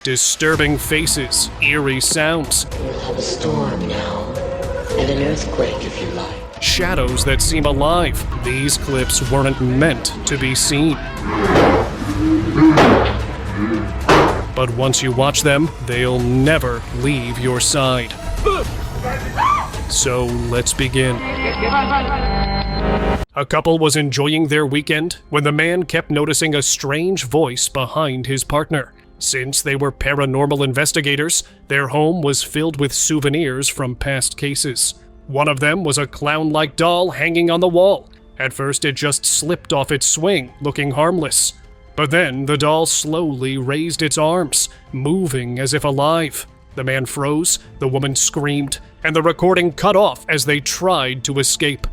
Disturbing faces, eerie sounds. We'll have a storm now, and an earthquake if you like. Shadows that seem alive. These clips weren't meant to be seen. But once you watch them, they'll never leave your side. So let's begin. A couple was enjoying their weekend when the man kept noticing a strange voice behind his partner. Since they were paranormal investigators, their home was filled with souvenirs from past cases. One of them was a clown-like doll hanging on the wall. At first, it just slipped off its swing, looking harmless. But then, the doll slowly raised its arms, moving as if alive. The man froze, the woman screamed, and the recording cut off as they tried to escape.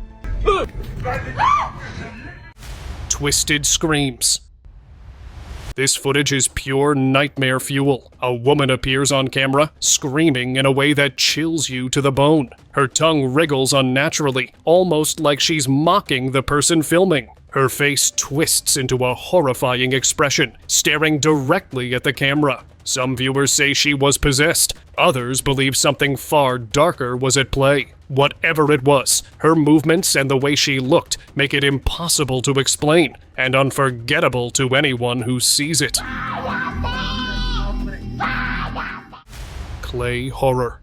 Twisted screams. This footage is pure nightmare fuel. A woman appears on camera, screaming in a way that chills you to the bone. Her tongue wriggles unnaturally, almost like she's mocking the person filming. Her face twists into a horrifying expression, staring directly at the camera. Some viewers say she was possessed. Others believe something far darker was at play. Whatever it was, her movements and the way she looked make it impossible to explain, and unforgettable to anyone who sees it. Clay horror.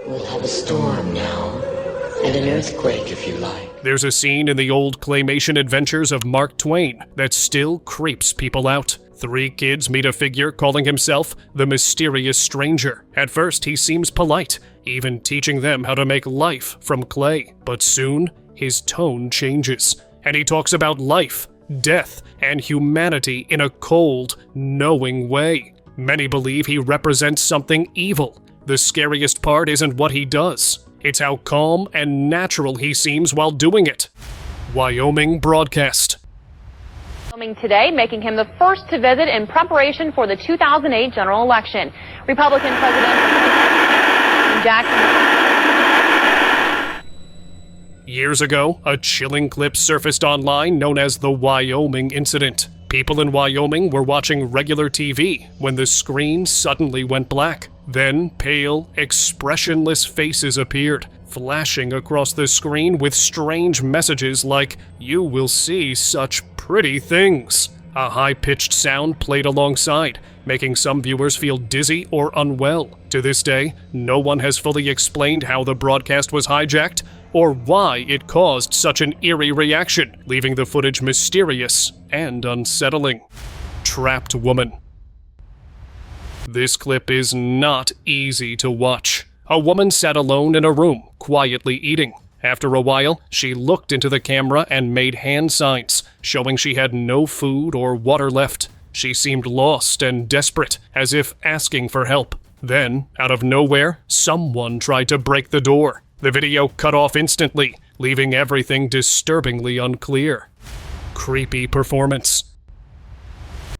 We'll have a storm now, and an earthquake if you like. There's a scene in the old claymation adventures of Mark Twain that still creeps people out. 3 kids meet a figure calling himself the Mysterious Stranger. At first, he seems polite, even teaching them how to make life from clay. But soon, his tone changes, and he talks about life, death, and humanity in a cold, knowing way. Many believe he represents something evil. The scariest part isn't what he does. It's how calm and natural he seems while doing it. Wyoming broadcast. Today, making him the first to visit in preparation for the 2008 general election. Republican President Jackson. Years ago, a chilling clip surfaced online known as the Wyoming incident. People in Wyoming were watching regular TV when the screen suddenly went black. Then, pale, expressionless faces appeared, flashing across the screen with strange messages like, "You will see such pretty things." A high-pitched sound played alongside, making some viewers feel dizzy or unwell. To this day, no one has fully explained how the broadcast was hijacked or why it caused such an eerie reaction, leaving the footage mysterious and unsettling. Trapped woman. This clip is not easy to watch. A woman sat alone in a room, quietly eating. After a while, she looked into the camera and made hand signs, showing she had no food or water left. She seemed lost and desperate, as if asking for help. Then, out of nowhere, someone tried to break the door. The video cut off instantly, leaving everything disturbingly unclear. Creepy performance.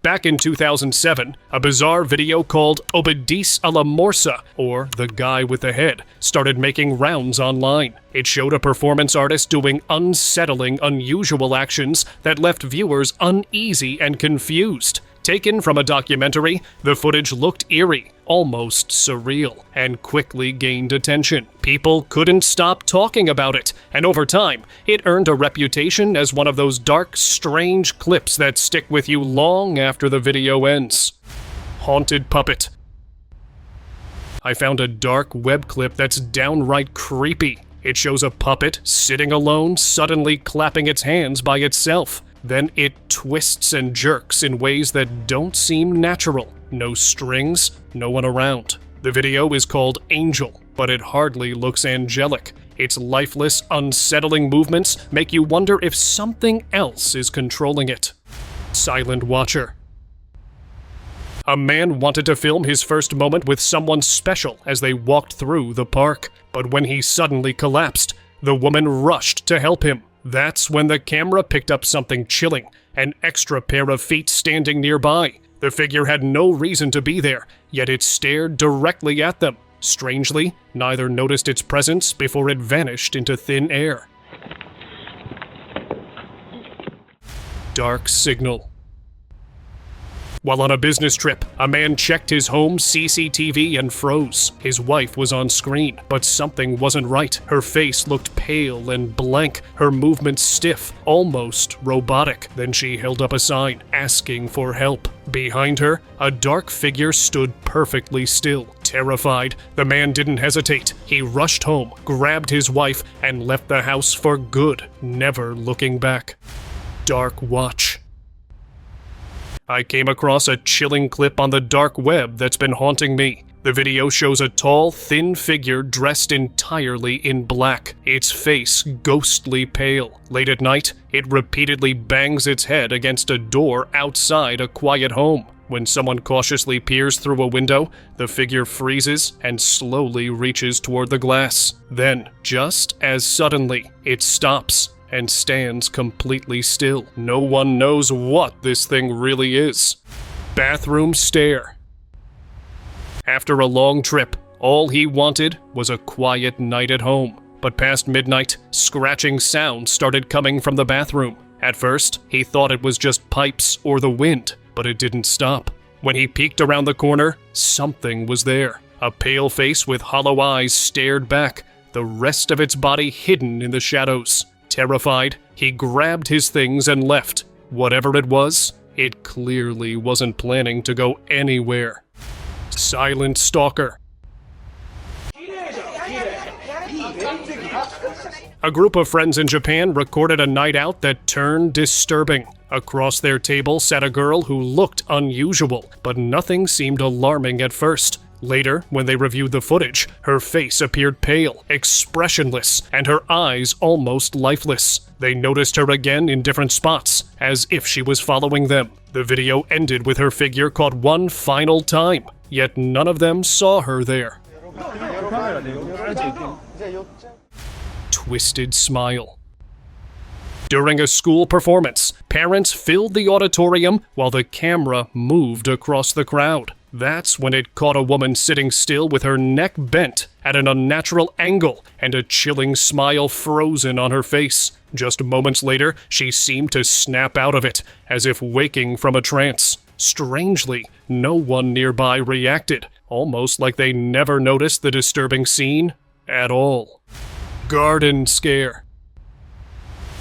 Back in 2007, a bizarre video called Obédice à la Morsa, or The Guy with the Head, started making rounds online. It showed a performance artist doing unsettling, unusual actions that left viewers uneasy and confused. Taken from a documentary, the footage looked eerie, almost surreal, and quickly gained attention. People couldn't stop talking about it, and over time, it earned a reputation as one of those dark, strange clips that stick with you long after the video ends. Haunted puppet. I found a dark web clip that's downright creepy. It shows a puppet sitting alone, suddenly clapping its hands by itself. Then it twists and jerks in ways that don't seem natural. No strings, no one around. The video is called Angel, but it hardly looks angelic. Its lifeless, unsettling movements make you wonder if something else is controlling it. Silent watcher. A man wanted to film his first moment with someone special as they walked through the park, but when he suddenly collapsed, the woman rushed to help him. That's when the camera picked up something chilling, an extra pair of feet standing nearby. The figure had no reason to be there, yet it stared directly at them. Strangely, neither noticed its presence before it vanished into thin air. Dark signal. While on a business trip, a man checked his home CCTV and froze. His wife was on screen, but something wasn't right. Her face looked pale and blank, her movements stiff, almost robotic. Then she held up a sign, asking for help. Behind her, a dark figure stood perfectly still. Terrified, the man didn't hesitate. He rushed home, grabbed his wife, and left the house for good, never looking back. Dark Watch. I came across a chilling clip on the dark web that's been haunting me. The video shows a tall, thin figure dressed entirely in black, its face ghostly pale. Late at night, it repeatedly bangs its head against a door outside a quiet home. When someone cautiously peers through a window, the figure freezes and slowly reaches toward the glass. Then, just as suddenly, it stops and stands completely still. No one knows what this thing really is. Bathroom stare. After a long trip, all he wanted was a quiet night at home. But past midnight, scratching sounds started coming from the bathroom. At first, he thought it was just pipes or the wind, but it didn't stop. When he peeked around the corner, something was there. A pale face with hollow eyes stared back, the rest of its body hidden in the shadows. Terrified, he grabbed his things and left. Whatever it was, it clearly wasn't planning to go anywhere. Silent stalker. A group of friends in Japan recorded a night out that turned disturbing. Across their table sat a girl who looked unusual, but nothing seemed alarming at first. Later, when they reviewed the footage, her face appeared pale, expressionless, and her eyes almost lifeless. They noticed her again in different spots, as if she was following them. The video ended with her figure caught one final time, yet none of them saw her there. Twisted smile. During a school performance, parents filled the auditorium while the camera moved across the crowd. That's when it caught a woman sitting still with her neck bent at an unnatural angle and a chilling smile frozen on her face. Just moments later, she seemed to snap out of it, as if waking from a trance. Strangely, no one nearby reacted, almost like they never noticed the disturbing scene at all. Garden scare.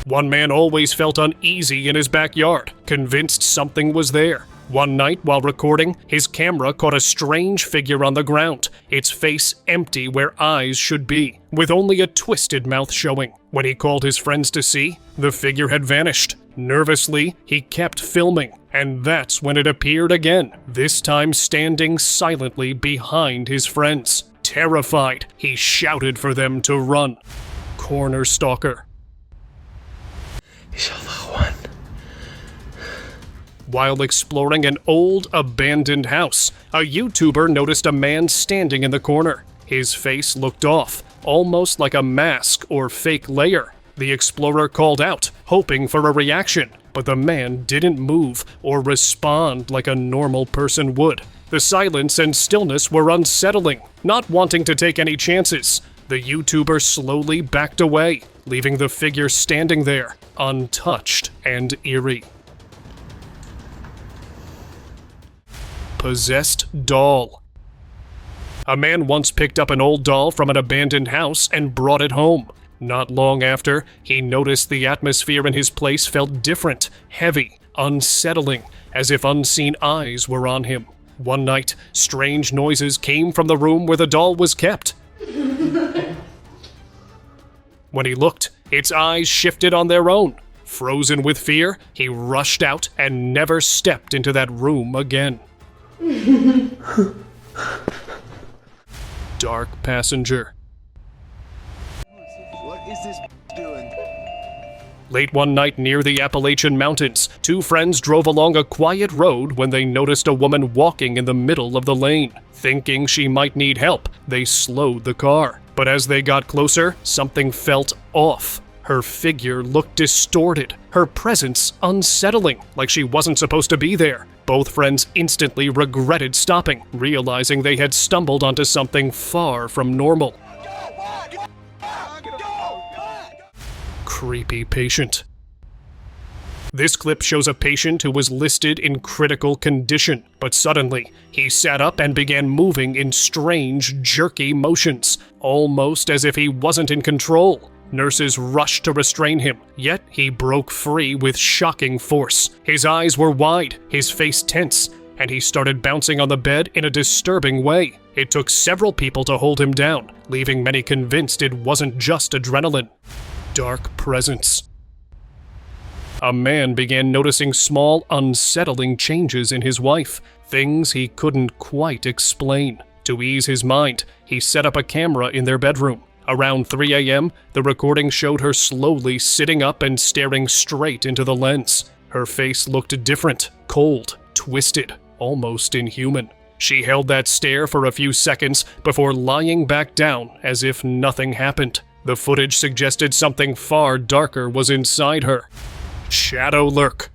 One man always felt uneasy in his backyard, convinced something was there. One night, while recording, his camera caught a strange figure on the ground, its face empty where eyes should be, with only a twisted mouth showing. When he called his friends to see, the figure had vanished. Nervously, he kept filming, and that's when it appeared again, this time standing silently behind his friends. Terrified, he shouted for them to run. Corner stalker. While exploring an old, abandoned house, a YouTuber noticed a man standing in the corner. His face looked off, almost like a mask or fake layer. The explorer called out, hoping for a reaction, but the man didn't move or respond like a normal person would. The silence and stillness were unsettling. Not wanting to take any chances, the YouTuber slowly backed away, leaving the figure standing there, untouched and eerie. Possessed doll. A man once picked up an old doll from an abandoned house and brought it home. Not long after, he noticed the atmosphere in his place felt different, heavy, unsettling, as if unseen eyes were on him. One night, strange noises came from the room where the doll was kept. When he looked, its eyes shifted on their own. Frozen with fear, he rushed out and never stepped into that room again. Dark passenger. What is this doing? Late one night near the Appalachian Mountains, two friends drove along a quiet road when they noticed a woman walking in the middle of the lane. Thinking she might need help, they slowed the car. But as they got closer, something felt off. Her figure looked distorted, her presence unsettling, like she wasn't supposed to be there. Both friends instantly regretted stopping, realizing they had stumbled onto something far from normal. Creepy patient. This clip shows a patient who was listed in critical condition, but suddenly, he sat up and began moving in strange, jerky motions, almost as if he wasn't in control. Nurses rushed to restrain him, yet he broke free with shocking force. His eyes were wide, his face tense, and he started bouncing on the bed in a disturbing way. It took several people to hold him down, leaving many convinced it wasn't just adrenaline. Dark presence. A man began noticing small, unsettling changes in his wife, things he couldn't quite explain. To ease his mind, he set up a camera in their bedroom. Around 3 a.m., the recording showed her slowly sitting up and staring straight into the lens. Her face looked different, cold, twisted, almost inhuman. She held that stare for a few seconds before lying back down as if nothing happened. The footage suggested something far darker was inside her. Shadow lurk.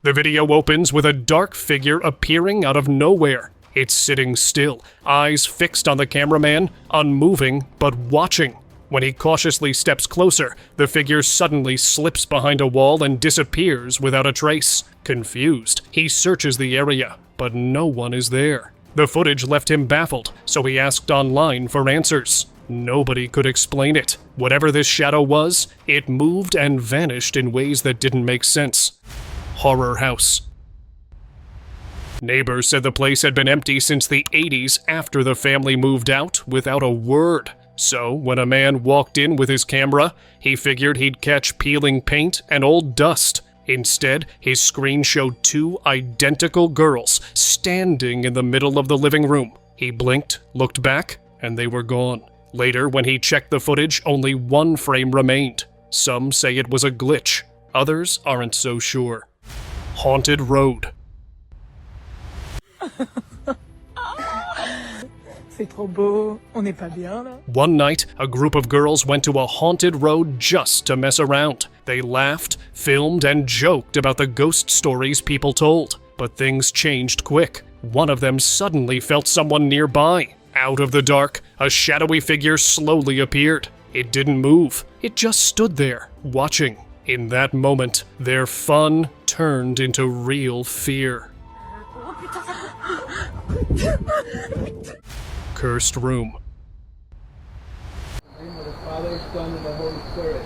The video opens with a dark figure appearing out of nowhere. It's sitting still, eyes fixed on the cameraman, unmoving but watching. When he cautiously steps closer, the figure suddenly slips behind a wall and disappears without a trace. Confused, he searches the area, but no one is there. The footage left him baffled, so he asked online for answers. Nobody could explain it. Whatever this shadow was, it moved and vanished in ways that didn't make sense. Horror house. Neighbors said the place had been empty since the 80s after the family moved out without a word. So, when a man walked in with his camera, he figured he'd catch peeling paint and old dust. Instead, his screen showed two identical girls standing in the middle of the living room. He blinked, looked back, and they were gone. Later, when he checked the footage, only one frame remained. Some say it was a glitch. Others aren't so sure. Haunted road. C'est trop beau, on n'est pas bien là. One night, a group of girls went to a haunted road just to mess around. They laughed, filmed, and joked about the ghost stories people told. But things changed quick. One of them suddenly felt someone nearby. Out of the dark, a shadowy figure slowly appeared. It didn't move. It just stood there, watching. In that moment, their fun turned into real fear. Cursed room. In the name of the Father, Son, and the Holy Spirit.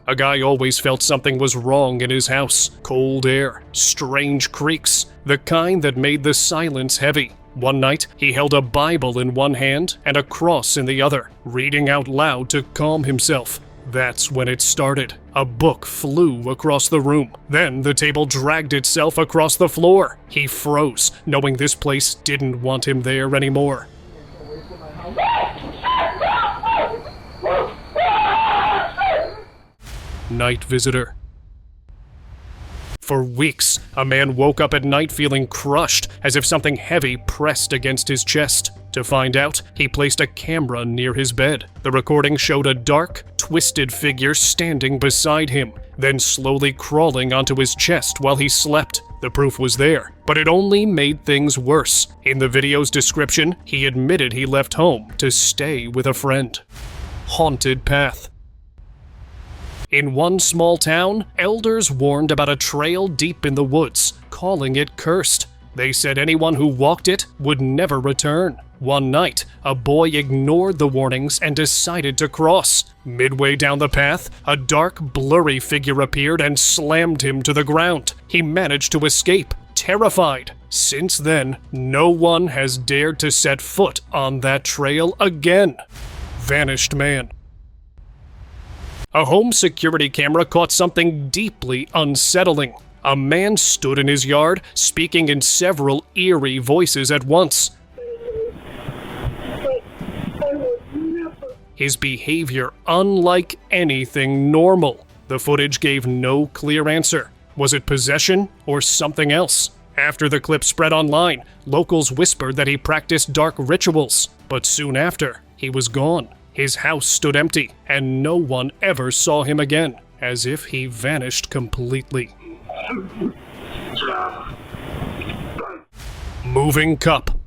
A guy always felt something was wrong in his house. Cold air, strange creaks, the kind that made the silence heavy. One night, he held a Bible in one hand and a cross in the other, reading out loud to calm himself. That's when it started. A book flew across the room. Then the table dragged itself across the floor. He froze, knowing this place didn't want him there anymore. Night visitor. For weeks, a man woke up at night feeling crushed, as if something heavy pressed against his chest. To find out, he placed a camera near his bed. The recording showed a dark, twisted figure standing beside him, then slowly crawling onto his chest while he slept. The proof was there, but it only made things worse. In the video's description, he admitted he left home to stay with a friend. Haunted path. In one small town, elders warned about a trail deep in the woods, calling it cursed. They said anyone who walked it would never return. One night, a boy ignored the warnings and decided to cross. Midway down the path, a dark, blurry figure appeared and slammed him to the ground. He managed to escape, terrified. Since then, no one has dared to set foot on that trail again. Vanished man. A home security camera caught something deeply unsettling. A man stood in his yard, speaking in several eerie voices at once. His behavior unlike anything normal. The footage gave no clear answer. Was it possession or something else? After the clip spread online, locals whispered that he practiced dark rituals, but soon after, he was gone. His house stood empty, and no one ever saw him again, as if he vanished completely. Moving cup.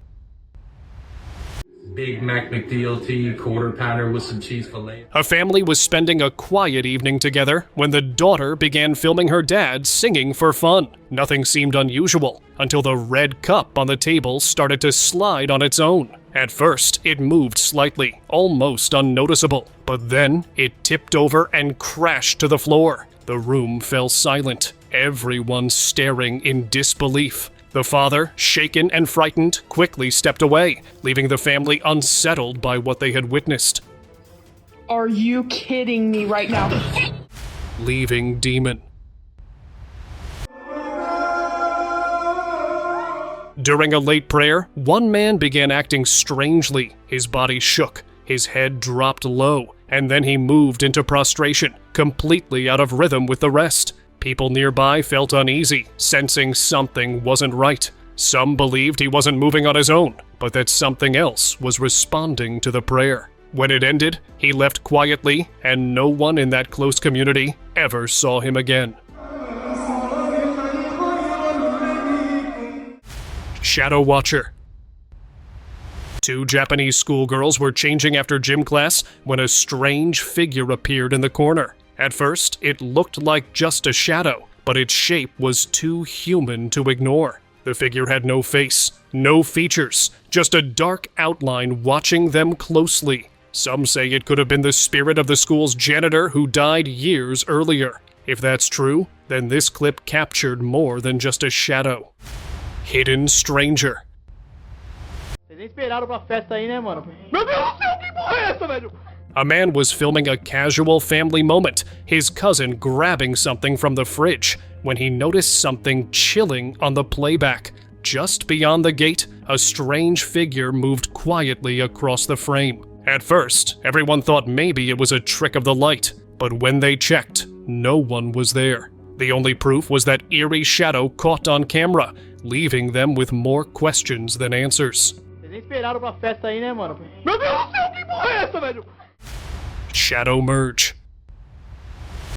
Big Mac McDLT, quarter pounder with some cheese fillet. A family was spending a quiet evening together when the daughter began filming her dad singing for fun. Nothing seemed unusual until the red cup on the table started to slide on its own. At first, it moved slightly, almost unnoticeable, but then it tipped over and crashed to the floor. The room fell silent, everyone staring in disbelief. The father, shaken and frightened, quickly stepped away, leaving the family unsettled by what they had witnessed. Are you kidding me right now? Leaving Demon. During a late prayer, one man began acting strangely. His body shook, his head dropped low, and then he moved into prostration, completely out of rhythm with the rest. People nearby felt uneasy, sensing something wasn't right. Some believed he wasn't moving on his own, but that something else was responding to the prayer. When it ended, he left quietly, and no one in that close community ever saw him again. Shadow Watcher. Two Japanese schoolgirls were changing after gym class when a strange figure appeared in the corner. At first, it looked like just a shadow, but its shape was too human to ignore. The figure had no face, no features, just a dark outline watching them closely. Some say it could have been the spirit of the school's janitor who died years earlier. If that's true, then this clip captured more than just a shadow. Hidden Stranger. Vocês nem esperaram pra festa aí, né, mano? Meu Deus do céu, que porra é essa, velho? A man was filming a casual family moment, his cousin grabbing something from the fridge, when he noticed something chilling on the playback. Just beyond the gate, a strange figure moved quietly across the frame. At first, everyone thought maybe it was a trick of the light, but when they checked, no one was there. The only proof was that eerie shadow caught on camera, leaving them with more questions than answers. Vocês nem esperaram pra festa aí, né, mano? Meu Deus do céu, que porra é essa, velho? Shadow Merge.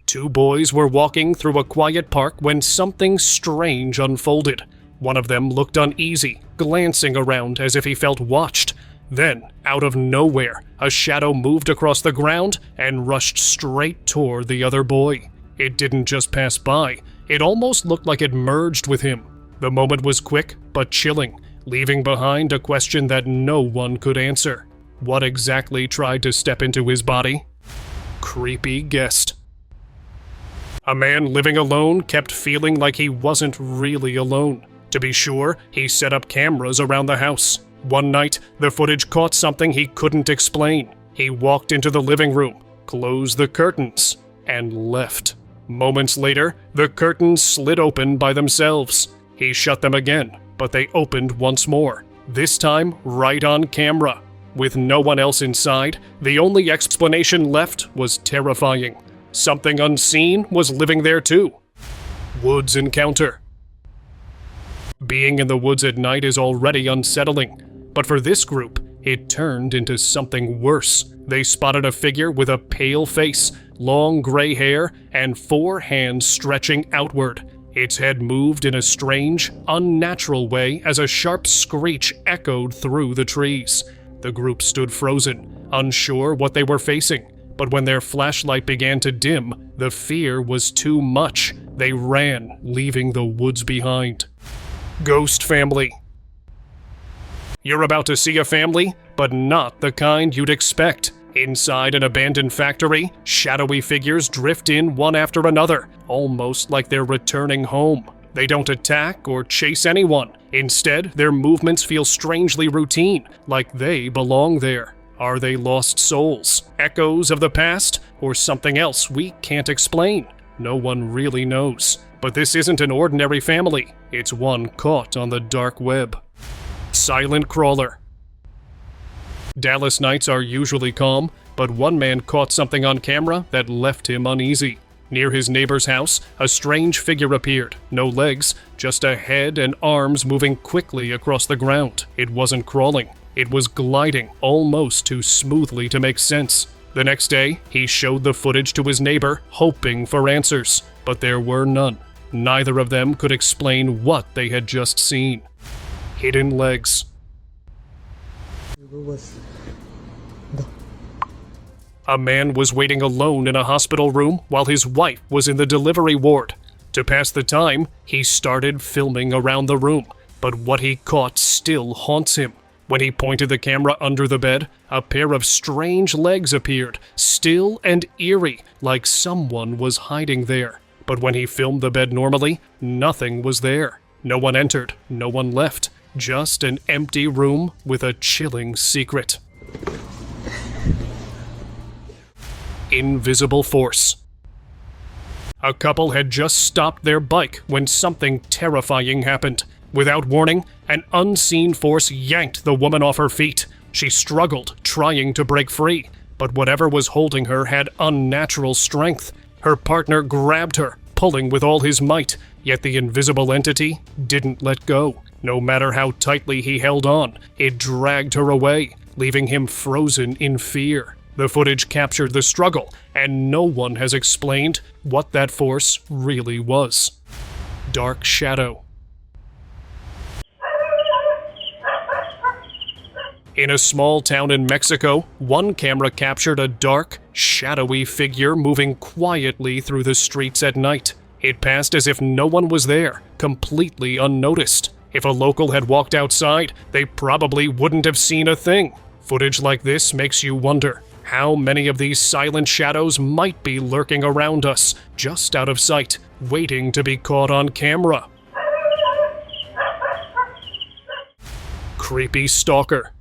Two boys were walking through a quiet park when something strange unfolded. One of them looked uneasy, glancing around as if he felt watched. Then, out of nowhere, a shadow moved across the ground and rushed straight toward the other boy. It didn't just pass by, it almost looked like it merged with him. The moment was quick but chilling, leaving behind a question that no one could answer. What exactly tried to step into his body? Creepy guest. A man living alone kept feeling like he wasn't really alone. To be sure, he set up cameras around the house. One night, the footage caught something he couldn't explain. He walked into the living room, closed the curtains, and left. Moments later, the curtains slid open by themselves. He shut them again, but they opened once more, this time right on camera. With no one else inside, the only explanation left was terrifying. Something unseen was living there too. Woods encounter. Being in the woods at night is already unsettling, but for this group, it turned into something worse. They spotted a figure with a pale face, long gray hair, and 4 hands stretching outward. Its head moved in a strange, unnatural way as a sharp screech echoed through the trees. The group stood frozen, unsure what they were facing, but when their flashlight began to dim, the fear was too much. They ran, leaving the woods behind. Ghost family. You're about to see a family, but not the kind you'd expect. Inside an abandoned factory, shadowy figures drift in one after another, almost like they're returning home. They don't attack or chase anyone. Instead, their movements feel strangely routine, like they belong there. Are they lost souls, echoes of the past, or something else we can't explain? No one really knows. But this isn't an ordinary family. It's one caught on the dark web. Silent Crawler. Dallas nights are usually calm, but one man caught something on camera that left him uneasy. Near his neighbor's house, a strange figure appeared. No legs, just a head and arms moving quickly across the ground. It wasn't crawling. It was gliding, almost too smoothly to make sense. The next day, he showed the footage to his neighbor, hoping for answers, but there were none. Neither of them could explain what they had just seen. Hidden legs. A man was waiting alone in a hospital room while his wife was in the delivery ward. To pass the time, he started filming around the room, but what he caught still haunts him. When he pointed the camera under the bed, a pair of strange legs appeared, still and eerie, like someone was hiding there. But when he filmed the bed normally, nothing was there. No one entered, no one left. Just an empty room with a chilling secret. Invisible force. A couple had just stopped their bike when something terrifying happened. Without warning, an unseen force yanked the woman off her feet. She struggled, trying to break free, but whatever was holding her had unnatural strength. Her partner grabbed her, pulling with all his might, yet the invisible entity didn't let go. No matter how tightly he held on, it dragged her away, leaving him frozen in fear. The footage captured the struggle, and no one has explained what that force really was. Dark shadow. In a small town in Mexico, one camera captured a dark, shadowy figure moving quietly through the streets at night. It passed as if no one was there, completely unnoticed. If a local had walked outside, they probably wouldn't have seen a thing. Footage like this makes you wonder how many of these silent shadows might be lurking around us, just out of sight, waiting to be caught on camera. Creepy stalker.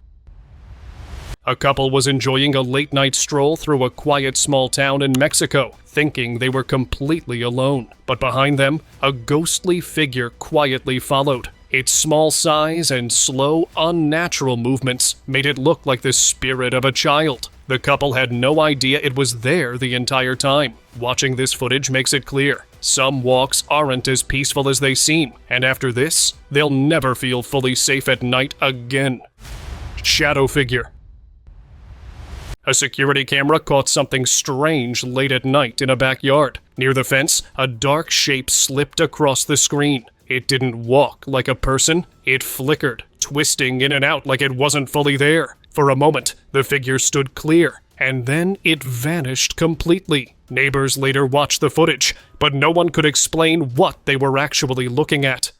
A couple was enjoying a late-night stroll through a quiet small town in Mexico, thinking they were completely alone. But behind them, a ghostly figure quietly followed. Its small size and slow, unnatural movements made it look like the spirit of a child. The couple had no idea it was there the entire time. Watching this footage makes it clear. Some walks aren't as peaceful as they seem, and after this, they'll never feel fully safe at night again. Shadow figure. A security camera caught something strange late at night in a backyard. Near the fence, a dark shape slipped across the screen. It didn't walk like a person, it flickered, twisting in and out like it wasn't fully there. For a moment, the figure stood clear, and then it vanished completely. Neighbors later watched the footage, but no one could explain what they were actually looking at.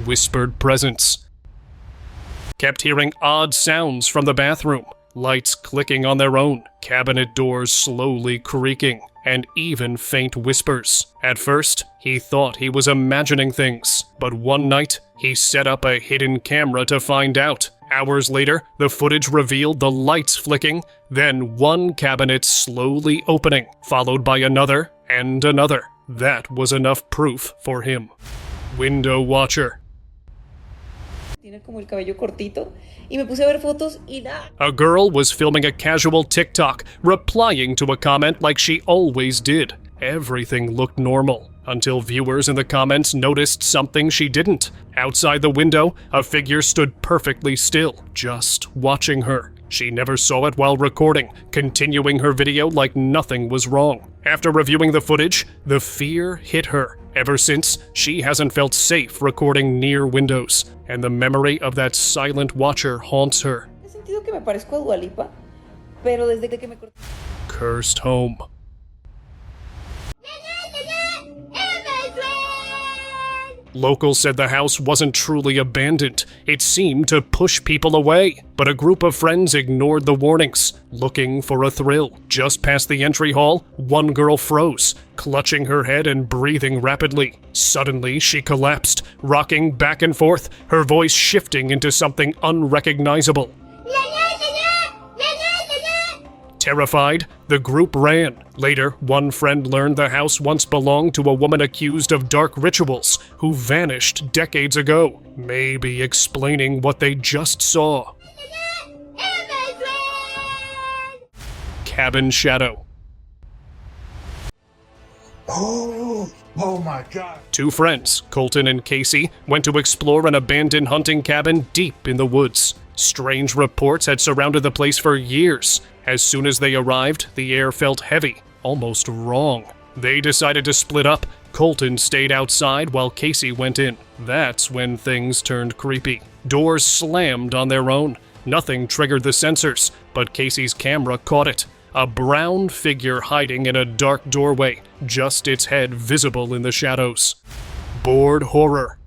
Whispered presence. Kept hearing odd sounds from the bathroom. Lights clicking on their own, cabinet doors slowly creaking, and even faint whispers. At first, he thought he was imagining things, but one night, he set up a hidden camera to find out. Hours later, the footage revealed the lights flicking, then one cabinet slowly opening, followed by another and another. That was enough proof for him. Window watcher. Tiene como el cabello cortito y me puse a ver fotos y nada. A girl was filming a casual TikTok, replying to a comment like she always did. Everything looked normal, until viewers in the comments noticed something she didn't. Outside the window, a figure stood perfectly still, just watching her. She never saw it while recording, continuing her video like nothing was wrong. After reviewing the footage, the fear hit her. Ever since, she hasn't felt safe recording near windows, and the memory of that silent watcher haunts her. He sentido que me parezco a Dua Lipa, pero desde que me corté. Cursed home. Locals said the house wasn't truly abandoned. It seemed to push people away, but a group of friends ignored the warnings, looking for a thrill. Just past the entry hall, one girl froze, clutching her head and breathing rapidly. Suddenly, she collapsed, rocking back and forth, her voice shifting into something unrecognizable. Terrified, the group ran. Later, one friend learned the house once belonged to a woman accused of dark rituals who vanished decades ago, maybe explaining what they just saw. Cabin shadow. Oh my God. Two friends, Colton and Casey, went to explore an abandoned hunting cabin deep in the woods. Strange reports had surrounded the place for years. As soon as they arrived, the air felt heavy, almost wrong. They decided to split up. Colton stayed outside while Casey went in. That's when things turned creepy. Doors slammed on their own. Nothing triggered the sensors, but Casey's camera caught it. A brown figure hiding in a dark doorway, just its head visible in the shadows. Board horror.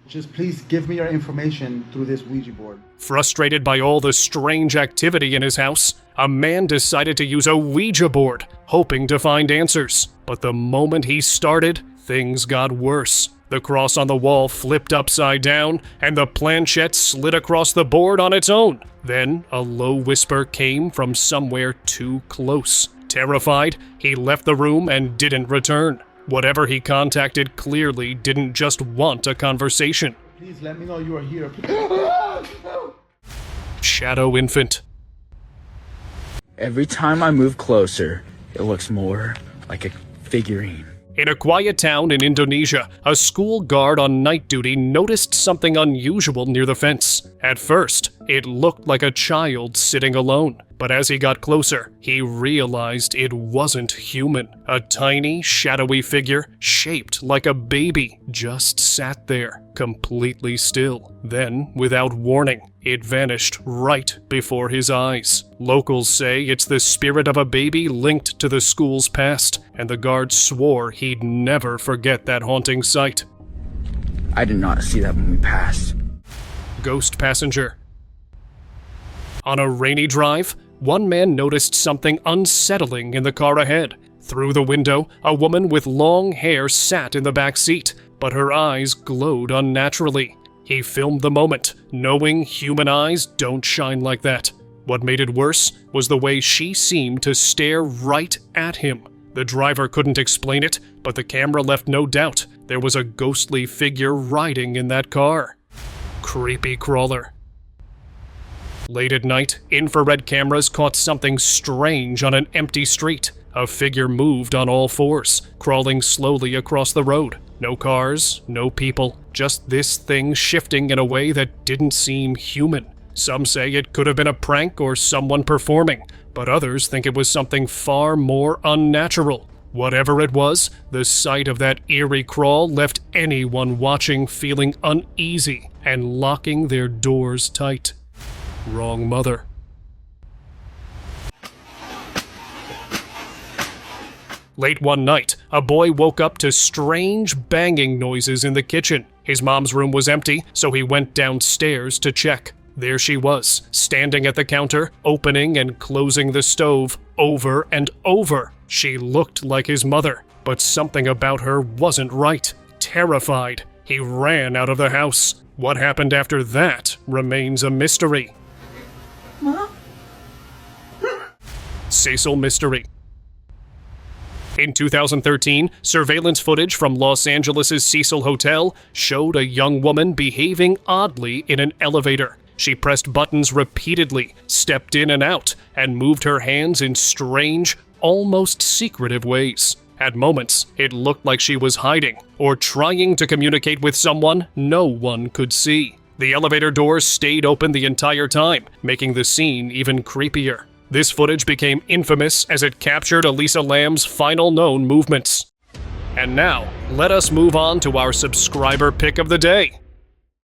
Just please give me your information through this Ouija board. Frustrated by all the strange activity in his house, a man decided to use a Ouija board, hoping to find answers. But the moment he started, things got worse. The cross on the wall flipped upside down, and the planchette slid across the board on its own. Then, a low whisper came from somewhere too close. Terrified, he left the room and didn't return. Whatever he contacted clearly didn't just want a conversation. Please let me know you are here. Shadow Infant. Every time I move closer, it looks more like a figurine. In a quiet town in Indonesia, a school guard on night duty noticed something unusual near the fence. At first, it looked like a child sitting alone. But as he got closer, he realized it wasn't human. A tiny, shadowy figure, shaped like a baby, just sat there, completely still. Then, without warning, it vanished right before his eyes. Locals say it's the spirit of a baby linked to the school's past, and the guard swore he'd never forget that haunting sight. I did not see that when we passed. Ghost passenger. On a rainy drive, one man noticed something unsettling in the car ahead. Through the window, a woman with long hair sat in the back seat, but her eyes glowed unnaturally. He filmed the moment, knowing human eyes don't shine like that. What made it worse was the way she seemed to stare right at him. The driver couldn't explain it, but the camera left no doubt there was a ghostly figure riding in that car. Creepy crawler. Late at night, infrared cameras caught something strange on an empty street. A figure moved on all fours, crawling slowly across the road. No cars, no people, just this thing shifting in a way that didn't seem human. Some say it could have been a prank or someone performing, but others think it was something far more unnatural. Whatever it was, the sight of that eerie crawl left anyone watching feeling uneasy and locking their doors tight. Wrong mother. Late one night, a boy woke up to strange banging noises in the kitchen. His mom's room was empty, so he went downstairs to check. There she was, standing at the counter, opening and closing the stove over and over. She looked like his mother, but something about her wasn't right. Terrified, he ran out of the house. What happened after that remains a mystery. Cecil Mystery. In 2013, surveillance footage from Los Angeles' Cecil Hotel showed a young woman behaving oddly in an elevator. She pressed buttons repeatedly, stepped in and out, and moved her hands in strange, almost secretive ways. At moments, it looked like she was hiding or trying to communicate with someone no one could see. The elevator doors stayed open the entire time, making the scene even creepier. This footage became infamous as it captured Elisa Lam's final known movements. And now, let us move on to our subscriber pick of the day.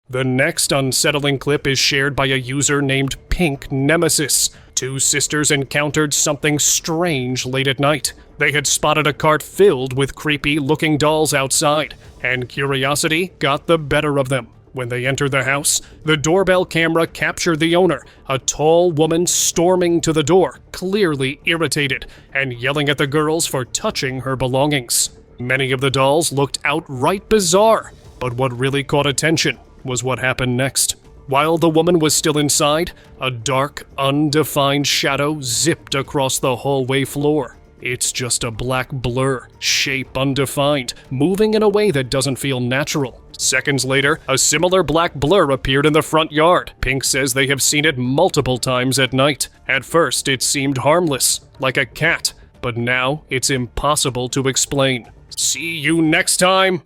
The next unsettling clip is shared by a user named Pink Nemesis. Two sisters encountered something strange late at night. They had spotted a cart filled with creepy-looking dolls outside, and curiosity got the better of them. When they entered the house, the doorbell camera captured the owner, a tall woman storming to the door, clearly irritated, and yelling at the girls for touching her belongings. Many of the dolls looked outright bizarre, but what really caught attention was what happened next. While the woman was still inside, a dark, undefined shadow zipped across the hallway floor. It's just a black blur, shape undefined, moving in a way that doesn't feel natural. Seconds later, a similar black blur appeared in the front yard. Pink says they have seen it multiple times at night. At first, it seemed harmless, like a cat, but now it's impossible to explain. See you next time!